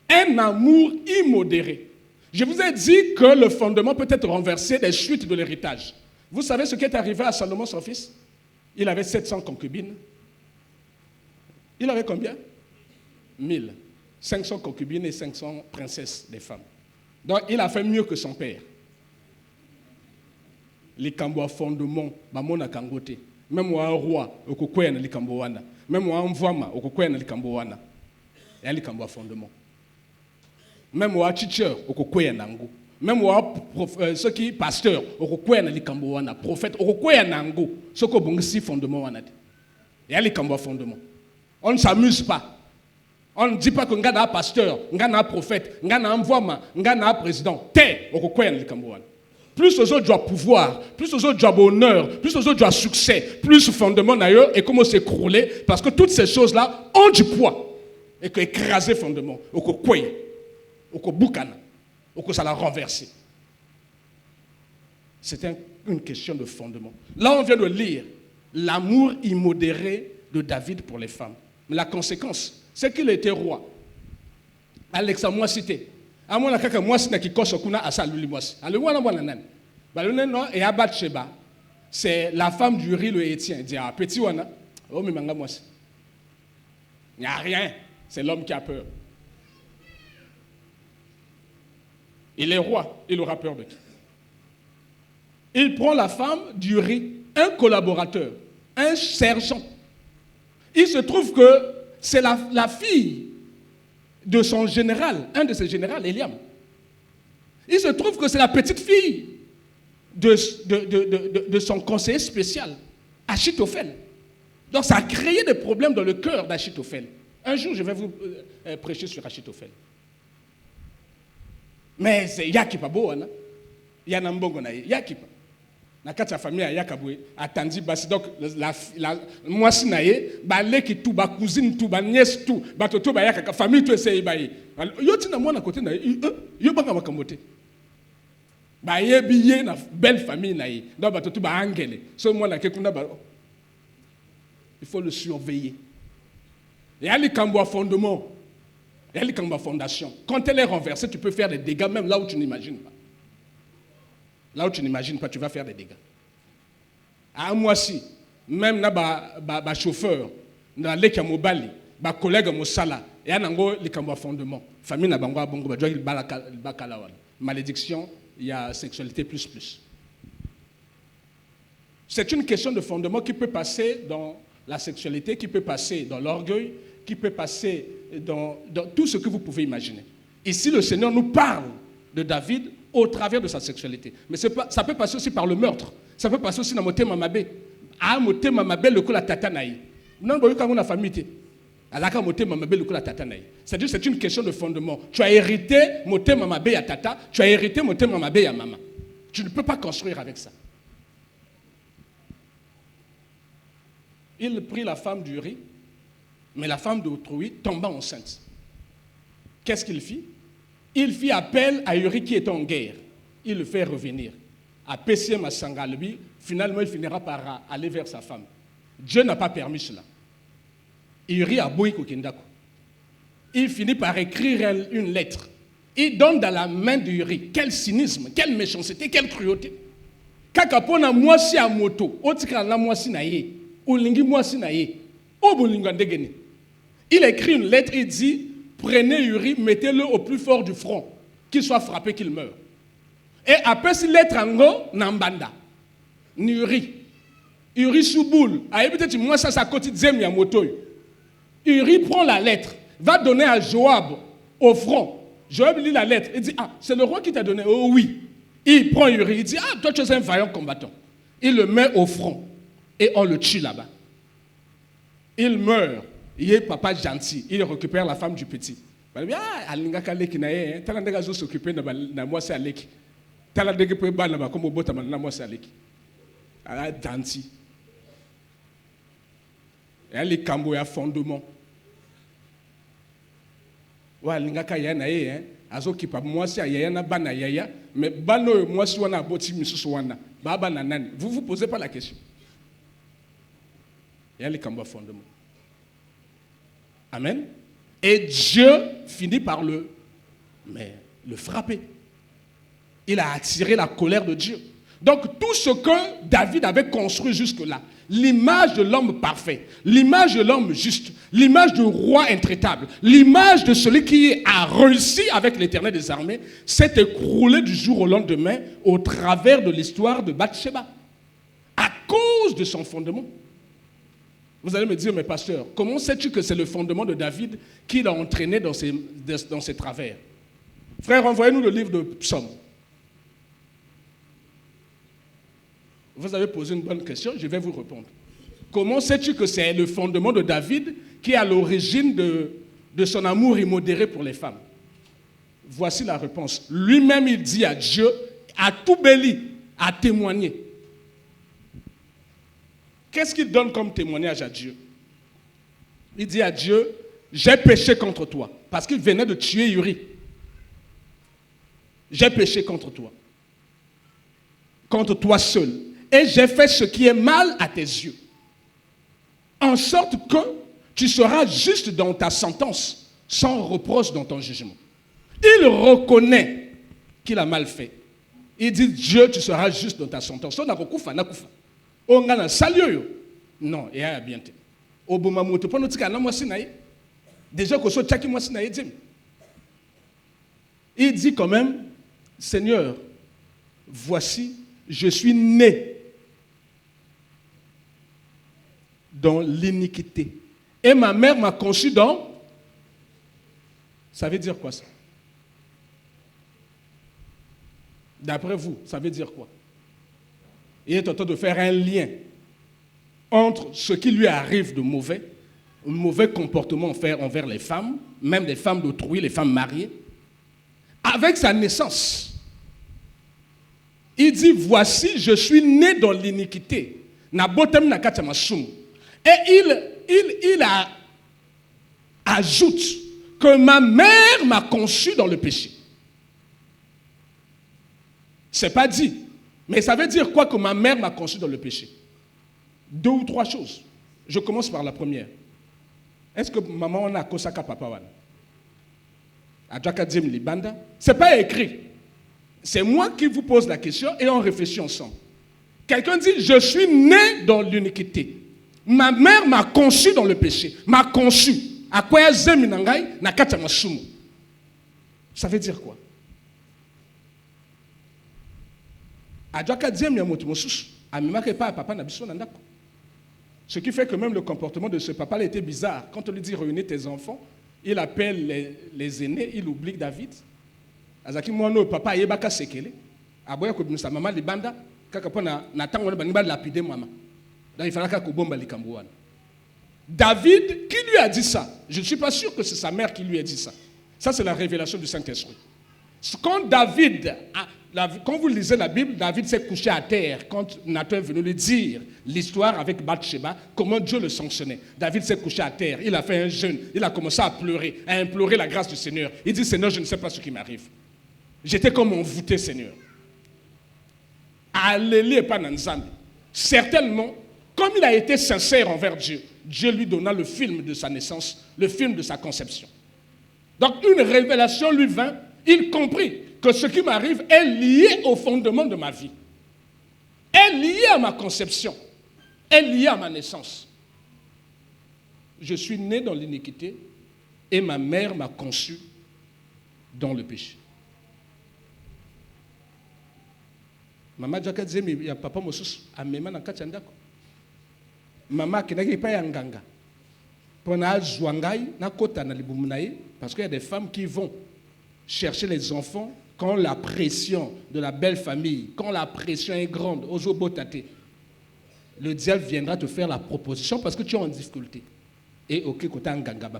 Un amour immodéré. Je vous ai dit que le fondement peut être renversé des suites de l'héritage. Vous savez ce qui est arrivé à Salomon, son fils? Il avait 700 concubines. Il avait combien? 1000. 500 concubines et 500 princesses des femmes. Donc, il a fait mieux que son père. Les Kamboa fondement, Bamona Kangote. Même moi, un roi, au Kokoyan, les Kamboana. Même moi, un Vama, au Kokoyan, les Kamboana. Et les Kamboa fondement. Même moi, teacher, au Kokoyan, Nango. Même moi, ceux qui pasteur, au Kokoyan, les Kamboana. Prophète, au Kokoyan, Nango. Ceux qui ont si fondement. Et les Kamboa fondement. On ne s'amuse pas. On ne dit pas que nous avons un pasteur, nous avons un prophète, nous avons un voix, nous avons un président. Plus aux autres doivent pouvoir, plus aux autres doivent honneur, plus aux autres doivent succès, plus fondement d'ailleurs et comment s'écrouler, parce que toutes ces choses-là ont du poids. Et que écraser fondement, ou que quoi, ou que boukana, ou que ça l'a renversé. C'est une question de fondement. Là, on vient de lire l'amour immodéré de David pour les femmes. Mais la conséquence, c'est qu'il était roi. Alexa moi cité. À moi la moi cité qui coche kuna asa lulimos. Ale wana wana nan. Ba le non et Bathsheba. C'est la femme du riz le Étien. Dit ah petit wana. Oh mais manga moi. Il n'y a rien. C'est l'homme qui a peur. Il est roi, il aura peur de qui? Il prend la femme du riz, un collaborateur, un sergent. Il se trouve que c'est la fille de son général, un de ses généraux, Eliam. Il se trouve que c'est la petite fille de son conseiller spécial, Achitophel. Donc ça a créé des problèmes dans le cœur d'Achitophel. Un jour, je vais vous prêcher sur Achitophel. Mais c'est Yakipa Boana. Yanambongo na Yakipa. Na kati ya famille ya kabwe atandi basi donc la mwasi na ye ba leki tout ba cousine tout ba nièce tout ba toto ba yaka famille tout essaye ba ye yo tina mwana côté na yo banga makambote ba ye biye na belle famille na ye donc ba toto ba angele so mwana ke kuna ba il faut le surveiller. Il y a les cambo à fondement, il y a les cambo à fondation. Quand elle est renversée, tu peux faire des dégâts même là où tu n'imagines pas. Là où tu n'imagines pas, tu vas faire des dégâts. À moi aussi, même là, ba chauffeur, dans l'équipe mobile, ba collègue mosala, et à nango les cambo à fondement. Famille na bango bongo ba joie il bakalawan. Malédiction, il y a sexualité plus. C'est une question de fondement qui peut passer dans la sexualité, qui peut passer dans l'orgueil, qui peut passer dans tout ce que vous pouvez imaginer. Ici, le Seigneur nous parle de David au travers de sa sexualité. Mais ça peut passer aussi par le meurtre. Ça peut passer aussi dans Moté Mamabé. Ah, Moté Mamabé, le coup la tatanaï. Non, quand on a famille, alaka Moté Mamabé, le coup la tatanaï. C'est-à-dire, c'est une question de fondement. Tu as hérité Moté Mamabé à tata, tu as hérité Moté Mamabé à maman. Tu ne peux pas construire avec ça. Il prit la femme d'Uri, mais la femme d'autrui tomba enceinte. Qu'est-ce qu'il fit? Il fit appel à Uri qui était en guerre. Il le fait revenir. À Pessie Massangalbi, finalement il finira par aller vers sa femme. Dieu n'a pas permis cela. Uri a boui kokendako. Il finit par écrire une lettre. Il donne dans la main d'Uri. Quel cynisme, quelle méchanceté, quelle cruauté. Kakapona mwasi a moto, otika na mwasi na ye. Il écrit une lettre, il dit, prenez Uri, mettez-le au plus fort du front, qu'il soit frappé, qu'il meure. Et après cette lettre en go, Nambanda, Uri Souboul, peut-être moi ça quotidien ya moto. Uri prend la lettre, va donner à Joab au front. Joab lit la lettre, il dit, ah, c'est le roi qui t'a donné. Oh oui. Il prend Uri, il dit, ah, toi tu es un vaillant combattant. Il le met au front. Et on le tue là-bas. Il meurt. Il est papa gentil. Il récupère la femme du petit. Il dit, ah, alinga kaleki na ye, talandega zo s'occuper na moi c'est aleki. Talandega pe ba na ba comme bota na moi c'est aleki. Ah, gentil. Et les kambo ya fondement. Wa alinga ka ya na ye, azo kipa moi c'est ya na bana yaya, mais bano moi si wana boti misusu wana. Baba na nani. Vous posez pas la question. Il y a les cambo fondement. Amen. Et Dieu finit par le frapper. Il a attiré la colère de Dieu. Donc tout ce que David avait construit jusque-là, l'image de l'homme parfait, l'image de l'homme juste, l'image du roi intraitable, l'image de celui qui a réussi avec l'Éternel des armées, s'est écroulée du jour au lendemain au travers de l'histoire de Bathsheba. À cause de son fondement. Vous allez me dire, mais pasteur, comment sais-tu que c'est le fondement de David qui l'a entraîné dans ses travers? Frère, envoyez-nous le livre de Psaume. Vous avez posé une bonne question, je vais vous répondre. Comment sais-tu que c'est le fondement de David qui est à l'origine de son amour immodéré pour les femmes? Voici la réponse. Lui-même, il dit à Dieu, à tout béli, à témoigner. Qu'est-ce qu'il donne comme témoignage à Dieu? Il dit à Dieu, j'ai péché contre toi. Parce qu'il venait de tuer Uri. J'ai péché contre toi. Contre toi seul. Et j'ai fait ce qui est mal à tes yeux. En sorte que tu seras juste dans ta sentence, sans reproche dans ton jugement. Il reconnaît qu'il a mal fait. Il dit, Dieu, tu seras juste dans ta sentence. On a un salut. Non, il y a bien. Déjà que il dit quand même, Seigneur, voici, je suis né dans l'iniquité. Et ma mère m'a conçu dans... Ça veut dire quoi ça? D'après vous, ça veut dire quoi? Il est en train de faire un lien entre ce qui lui arrive de mauvais, un mauvais comportement envers les femmes, même les femmes d'autrui, les femmes mariées, avec sa naissance. Il dit, voici, je suis né dans l'iniquité. Et il ajoute que ma mère m'a conçu dans le péché. C'est pas dit. Mais ça veut dire quoi que ma mère m'a conçu dans le péché? 2 ou 3 choses. Je commence par la première. Est-ce que maman on a kosaka papa wan? C'est pas écrit. C'est moi qui vous pose la question et on réfléchit ensemble. Quelqu'un dit, je suis né dans l'iniquité. Ma mère m'a conçu dans le péché. M'a conçu. Ça veut dire quoi? Ce qui fait que même le comportement de ce papa était bizarre. Quand on lui dit réunir tes enfants, il appelle les aînés, il oublie David. Azaki mono papa yebaka sekele. Aboya ko bimisa mama libanda kaka pona natango na baniba lapider maman. Donc il fallait que bomba likambo wana. David, qui lui a dit ça? Je ne suis pas sûr que c'est sa mère qui lui a dit ça. Ça, c'est la révélation du Saint-Esprit. Quand vous lisez la Bible, David s'est couché à terre quand Nathan est venu lui dire l'histoire avec Bathsheba, comment Dieu le sanctionnait. David s'est couché à terre, il a fait un jeûne, il a commencé à pleurer, à implorer la grâce du Seigneur. Il dit, Seigneur, je ne sais pas ce qui m'arrive. J'étais comme envoûté, Seigneur. Alléluia, pas Nanzambi. Certainement, comme il a été sincère envers Dieu, Dieu lui donna le film de sa naissance, le film de sa conception. Donc une révélation lui vint, il comprit que ce qui m'arrive est lié au fondement de ma vie, est lié à ma conception, est lié à ma naissance. Je suis né dans l'iniquité et ma mère m'a conçu dans le péché. Maman Jaka disait, mais il y a papa Moussous, à Mema na Kachandako. Maman qui n'a pas yanganga. Parce qu'il y a des femmes qui vont chercher les enfants quand la pression de la belle famille, quand la pression est grande, le diable viendra te faire la proposition parce que tu es en difficulté. Et ok, quand tu as un ganga, tu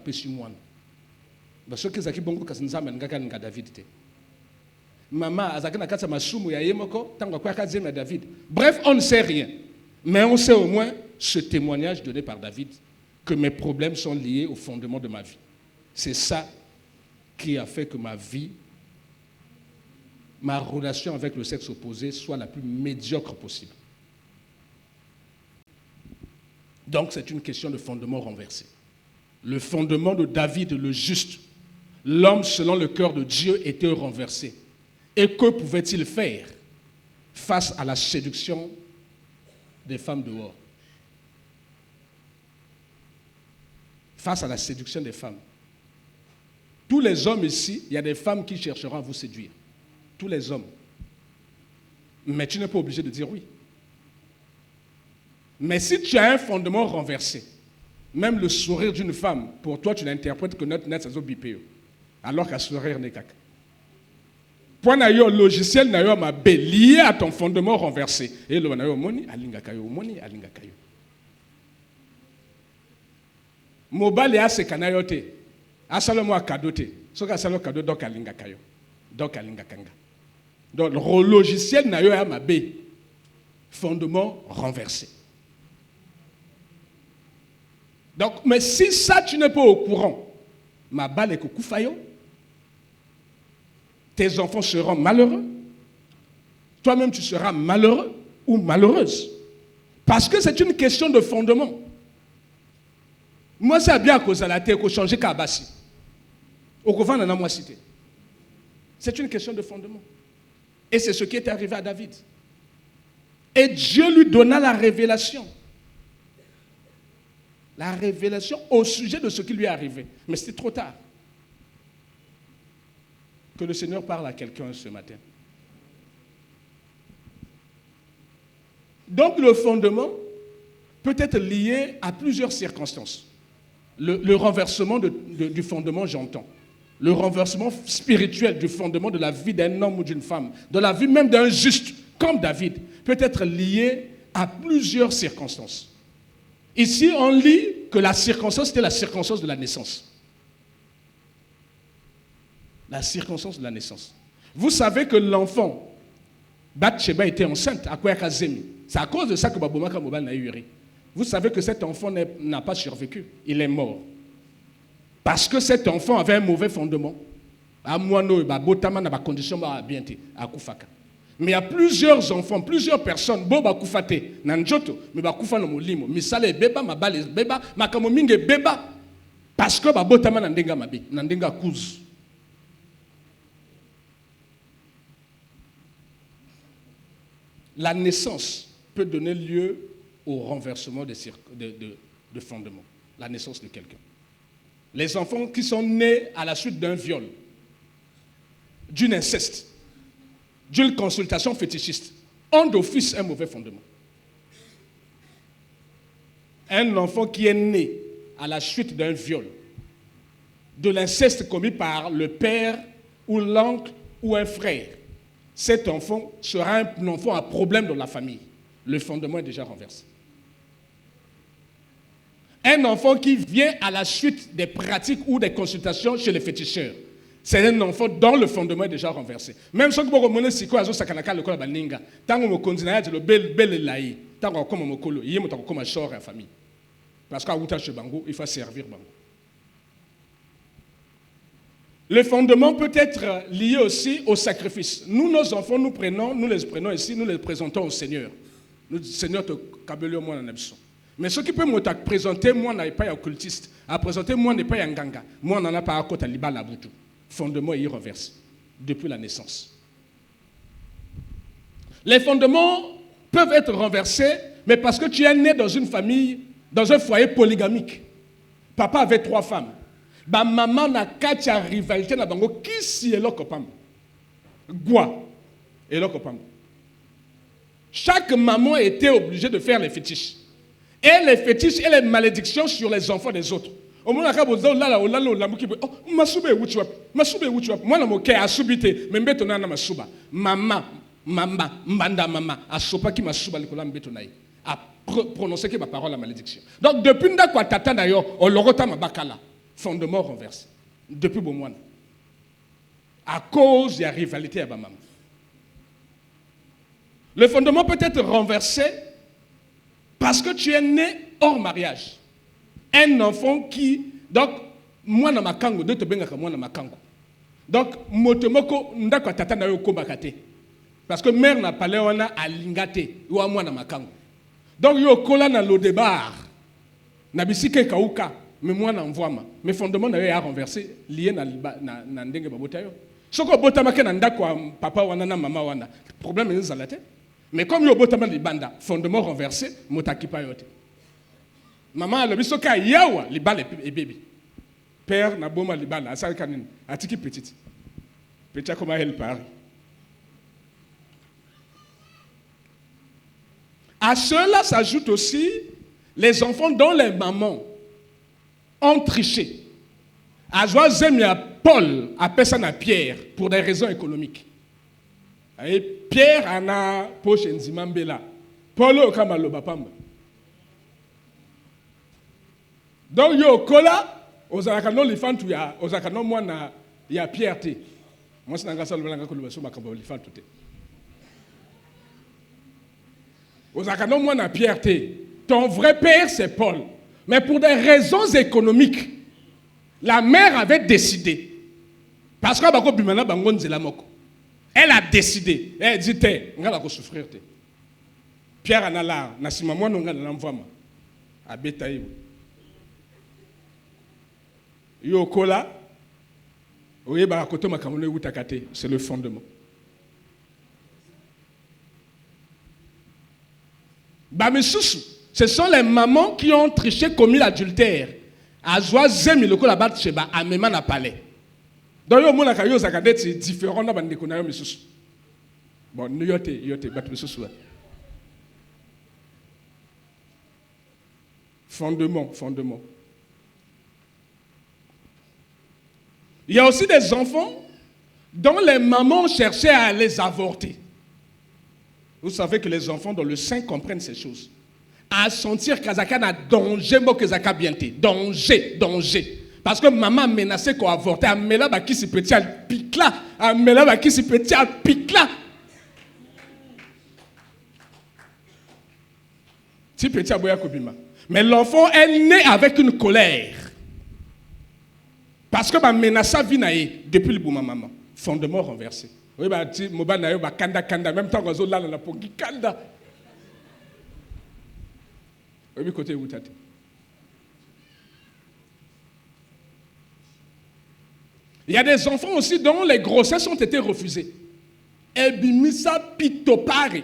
parce que c'est bon que ça David. Maman, David. Bref, on ne sait rien. Mais on sait au moins ce témoignage donné par David que mes problèmes sont liés au fondement de ma vie. C'est ça qui a fait que ma vie, ma relation avec le sexe opposé soit la plus médiocre possible. Donc c'est une question de fondement renversé. Le fondement de David, le juste, l'homme selon le cœur de Dieu était renversé. Et que pouvait-il faire face à la séduction des femmes dehors? Face à la séduction des femmes. Tous les hommes ici, il y a des femmes qui chercheront à vous séduire. Tous les hommes. Mais tu n'es pas obligé de dire oui. Mais si tu as un fondement renversé, même le sourire d'une femme, pour toi, tu l'interprètes que notre net, c'est un BPE. Alors qu'un sourire n'est caca. Point d'ailleurs, logiciel n'a eu ma lié à ton fondement renversé. Et le moni, alingakayo, moni, alingakayo. Mobile et assez canayote. Asalomo a kadote. So ka salo kado donc alingakayo. Donc alingakanga. Donc le logiciel n'a eu à ma fondement renversé. Donc, mais si ça tu n'es pas au courant, ma balle est koufayo. Tes enfants seront malheureux. Toi-même, tu seras malheureux ou malheureuse. Parce que c'est une question de fondement. Moi, c'est bien à cause de la terre qu'on change Kabassi. Au couvent, on a moi cité. C'est une question de fondement. Et c'est ce qui est arrivé à David. Et Dieu lui donna la révélation. La révélation au sujet de ce qui lui est arrivé. Mais c'était trop tard. Que le Seigneur parle à quelqu'un ce matin. Donc le fondement peut être lié à plusieurs circonstances. Le renversement du fondement, j'entends. Le renversement spirituel du fondement de la vie d'un homme ou d'une femme, de la vie même d'un juste, comme David, peut être lié à plusieurs circonstances. Ici, on lit que la circonstance, c'était la circonstance de la naissance. La circonstance de la naissance. Vous savez que l'enfant Bathsheba était enceinte, à quoi Zemi. C'est à cause de ça que Babomaka Mobal n'a eu. Vous savez que cet enfant n'a pas survécu, il est mort. Parce que cet enfant avait un mauvais fondement. Mais il y a plusieurs enfants, plusieurs personnes, Boba Koufate, Nanjoto, mais Bakoufa no Molimo, Misale Beba, Mabale Beba, Makamominge Beba, parce que Babotama Nandenga Mabi, Nandenga Kouz. La naissance peut donner lieu au renversement de fondements. La naissance de quelqu'un. Les enfants qui sont nés à la suite d'un viol, d'une inceste, d'une consultation fétichiste, ont d'office un mauvais fondement. Un enfant qui est né à la suite d'un viol, de l'inceste commis par le père ou l'oncle ou un frère, cet enfant sera un enfant à problème dans la famille. Le fondement est déjà renversé. Un enfant qui vient à la suite des pratiques ou des consultations chez les féticheurs, c'est un enfant dont le fondement est déjà renversé. Même si vous avez dit que vous avez dit que vous avez dit que vous avez dit que vous avez dit que vous avez dit que vous avez dit famille. Parce qu'à Outa Bango, il faut servir Bango. Le fondement peut être lié aussi au sacrifice. Nous, nos enfants, nous les prenons ici, nous les présentons au Seigneur. Le Seigneur te kabelio moi en absent. Mais ce qui peut me présenter, moi, n'est pas un occultiste. À présenter, moi, n'est pas un ganga. Moi, on n'en a pas à côté de la boutou. Fondement est irréversible depuis la naissance. Les fondements peuvent être renversés, mais parce que tu es né dans une famille, dans un foyer polygamique. Papa avait 3 femmes. Ba maman n'a qu'à rivalité na bango qui si est l'okopam. Gua et l'okopam. Chaque maman était obligée de faire les fétiches. Et les fétiches et les malédictions sur les enfants des autres. Au moment où Masube Wuchwap, moi na moke a subité, mais mbetona na masuba. Mama, mbanda mama, a sopa qui masuba likola mbetonaï. A prononcé que ma parole la malédiction. Donc depuis nda kwa tata d'ailleurs, on l'orota mabakala. Fondement renversé. Depuis Bomouane. À cause de la rivalité à Bamam. Le fondement peut être renversé parce que tu es né hors mariage. Un enfant qui, donc, moi na makango, de te benga comme moi na makango. Donc, motomoko ndakwa tata na yo kombakate. Parce que mère n'a pas léona à lingate ou à moi na makango. Donc, yo kola na lodebar. Na bisike kauka. Mais moi, n'envoie-moi. Mes fondements n'avaient à renverser, liés à Nandenge Babotayo. Ce que Botama Kenanda, papa wana, maman wana. Problème est dans la tête. Mais comme yo Botama li banda, fondement renversé, motaki pa yote. Maman a le bisoka yawa, li bal et bébé. Père n'a boma li bal, asal kanin, atiki petite. Petit comme elle parle. À cela s'ajoute aussi les enfants dont les mamans ont triché. À Joazemia, Paul appelle ça à Pierre pour des raisons économiques. Et Pierre en a poche nzimambela. Paul au kamalo bapamba. Donc yo kola aux akano lifantu ya aux akano moi na ya Pierre te. Moi c'est ngasa lobanga ko lobaso makabo lifantu te. Aux akano moi na Pierre te. Ton vrai père c'est Paul. Mais pour des raisons économiques, la mère avait décidé. Parce qu'elle a décidé. Elle dit, on va souffrir. Pierre en a là, Nassima, moi, on a l'envoi. À Betaï. Yokola, c'est le fondement. Bamisusu. Ce sont les mamans qui ont triché, commis l'adultère. À Joazemi, le coup là-bas, à Méman à Palais. Donc, il y a des choses différentes dans les gens. Bon, nous yote, fondement. Il y a aussi des enfants dont les mamans cherchaient à les avorter. Vous savez que les enfants dans le sein comprennent ces choses. À sentir qu'Azaka a danger, moi que Zaka bienté. Danger. Parce que maman menacé qu'on avorte. Amela ba qui se petit al pic là. Amela ba qui se petit al pic là. Ti petit aboya kobima. Mais l'enfant est né avec une colère. Parce que ma menace vinae depuis le bout maman. Fondement renversé. Oui, bah, ti moba na yo ba kanda même temps qu'on là la pongi kanda. Oui, côté où t'as. Il y a des enfants aussi dont les grossesses ont été refusées. Et bimisa pitopare.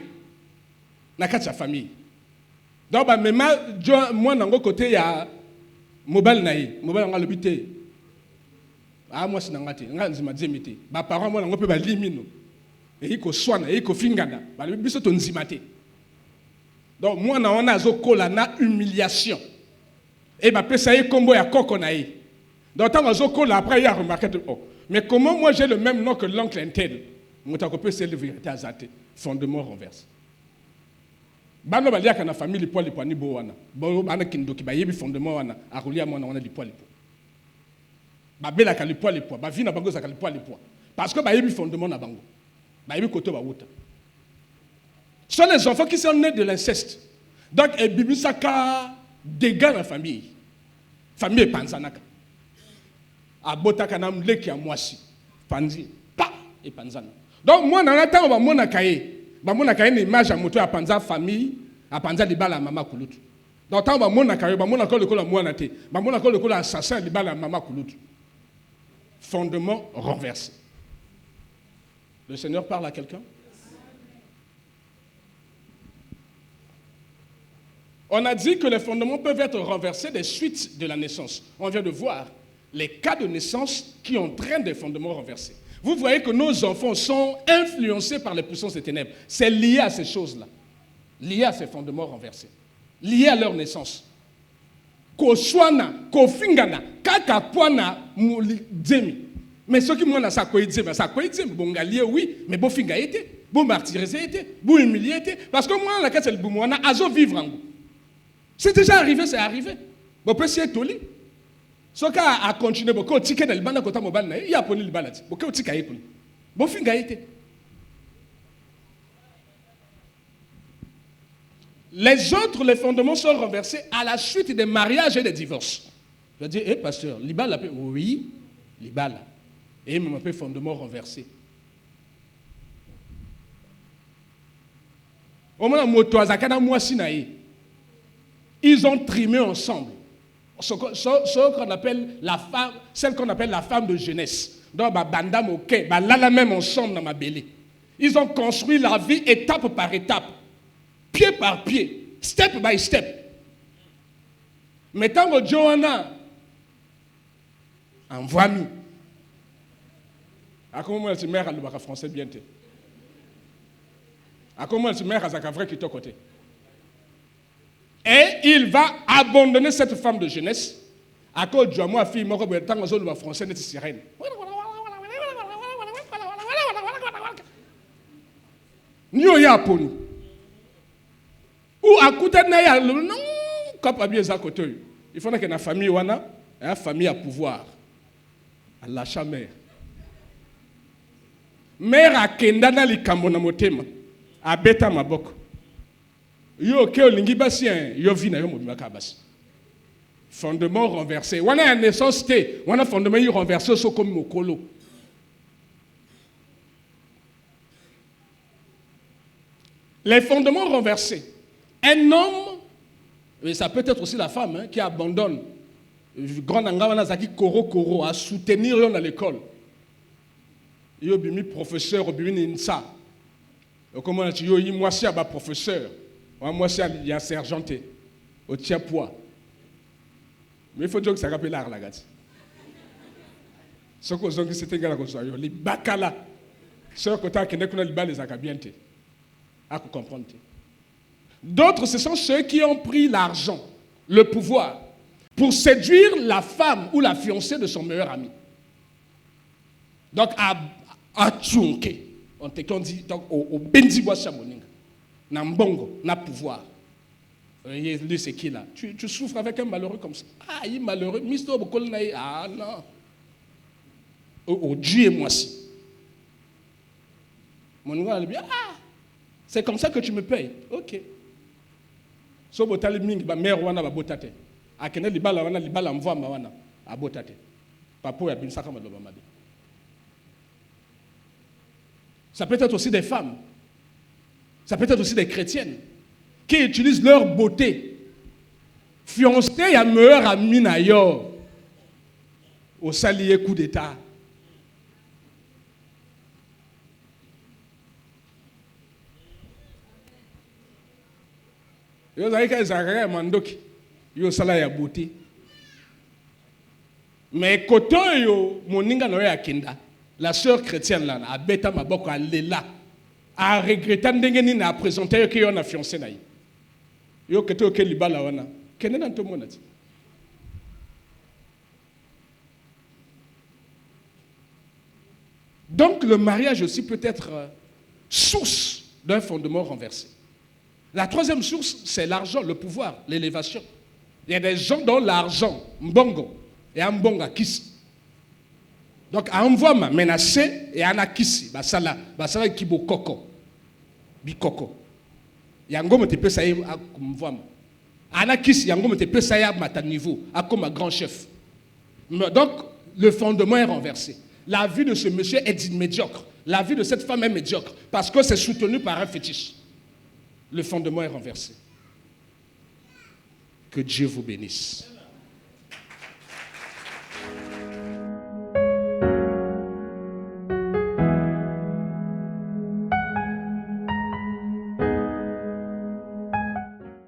Dans sa famille. Donc, même moi, dans côté, il y a mobile naï. Mobile dans l'hôpital. Ah, moi, c'est dans la tête. Mes parents, moi, on peut pas liminer. Et il faut soigner, il faut fingana. Il faut tonzimate. Donc, moi, on a une humiliation. Et bah, ça y est, combo ya koko naï. Donc, tant que après, il a remarqué, oh, mais comment moi j'ai le même nom que l'oncle Intel? Mon takopé, c'est le vérité azate. Fondement renversé. Bano balia kana famille poil poil ni boana. Bo bana kindoki ba yebi fondement wana. Arulia mwana wana li poil poil. Ba bela ka li poil poil. Ba vina bango za ka li poil poil. Parce que ba yebi fondement na bango. Ba yebi koto ba wuta. Ce sont les enfants qui sont nés de l'inceste. Donc et bibi saka dégâts dans la famille. Famille panzanaka. Abota kana mleki ya mwasi. Panzi pa et panzana. Donc moi dans la temps ba mona kaye. Bamona kaye une image à moto à panza famille à panza libala mama kulutu. Donc tant bamona kaye bamona ko le ko la mwana te. Bamona ko le ko assassin libala mama kulutu. Fondement renversé. Le Seigneur parle à quelqu'un? On a dit que les fondements peuvent être renversés des suites de la naissance. On vient de voir les cas de naissance qui entraînent des fondements renversés. Vous voyez que nos enfants sont influencés par les puissances des ténèbres. C'est lié à ces choses-là. Lié à ces fondements renversés. Lié à leur naissance. Koswana, kofingana, kakapuana, demi. Mais ceux qui m'ont ça quoi demi, ça quoi demi. Bon galier oui, mais bon finga été, bon martyrisé été, bon humilié été. Parce que moi la case le boumouana, azo vivre en goût. C'est déjà arrivé, c'est arrivé. Bon peut s'y être toli. Ce cas a continué, beaucoup de tickets dans le banda kota mobile, il y a poni le balade, beaucoup de tickets poni. Bon finga été. Les autres, les fondements sont renversés à la suite des mariages et des divorces. Je dis, eh pasteur, l'ibala, oui, l'ibala. Et même un peu fondement renversé. Au moment où ils ont trimé ensemble. Ce qu'on appelle la femme, celle qu'on appelle la femme de jeunesse. Donc, banda moke, là même ensemble dans ma belle. Ils ont construit la vie étape par étape, pied par pied, step by step. Mais tant que Johanna envoie-moi. À comment elle se met à le français bien te. À comment elle se met à la vrai qui est à côté. Et il va abandonner cette femme de jeunesse à cause de moi, fille, moi, tant que je français, n'est sirène. Nous y a pour nous. Ou à côté de nous, non, comme à bien à côté. Il faut que la famille wana, la famille à pouvoir. À l'achat mère. Mère a kendana li kambona motema. A beta maboko. Yo ke olingi basien, yo vina yo mobima kabasi. Fondement renversé. Wana naissance té, wana fondement y renversé so comme mokolo. Les fondements renversés. Un homme, et ça peut être aussi la femme hein, qui abandonne, grand angawana zaki koro à soutenir yon à l'école. Yo bimi professeur, yo bimi ninsa. Comment on dit yo moi si aba professeur, moi si il y a sergenté au tia poids. Mais il faut dire que ça rappelle l'art la gati. Ce qu'on dit c'était gars comme ça yo, les bakala. Sœur kota qui n'est qu'on a le bal les akabienté. À comprendre. D'autres, ce sont ceux qui ont pris l'argent, le pouvoir, pour séduire la femme ou la fiancée de son meilleur ami. Donc, à tchunke, on dit, donc, au bendibois chamoninga, na mbongo, na pouvoir. Lui, c'est qui là? Tu souffres avec un malheureux comme ça. Ah, il est malheureux. Misto Bokol naï. Ah, non. Oh, Dieu et moi si. Mon gars, il dit, ah, c'est comme ça que tu me payes. Ok. So botali mingi ba mère wana ba botate. Akene libala wana libala mvama wana abotate. Papo ya binsaka maloba mabe. Ça peut être aussi des femmes. Ça peut être aussi des chrétiennes qui utilisent leur beauté. Fiancé ya meilleur ami na yo. Au salier coup d'état. Yo zaika ezakaka mandoki. Yo sala ya beauté. Mais koto yo moninga no ya kinda. La sœur chrétienne là a beta maboko a lela. A regretté ndenge ni na présenter que yo na fiancé na yi. Yo keto ke libala wana. Kene na to monati. Donc le mariage aussi peut être source d'un fondement renversé. La troisième source, c'est l'argent, le pouvoir, l'élévation. Il y a des gens dont l'argent, mbongo, et un mbonga kisi. Donc, à envoie menacé et à kisi, basala kibo koko, bikoko. Yango te pesa y a kumvama. Ana kisi yango te pesa y a mata niveau, à comme un grand chef. Donc, le fondement est renversé. La vie de ce monsieur est médiocre. La vie de cette femme est médiocre parce que c'est soutenu par un fétiche. Le fondement est renversé. Que Dieu vous bénisse.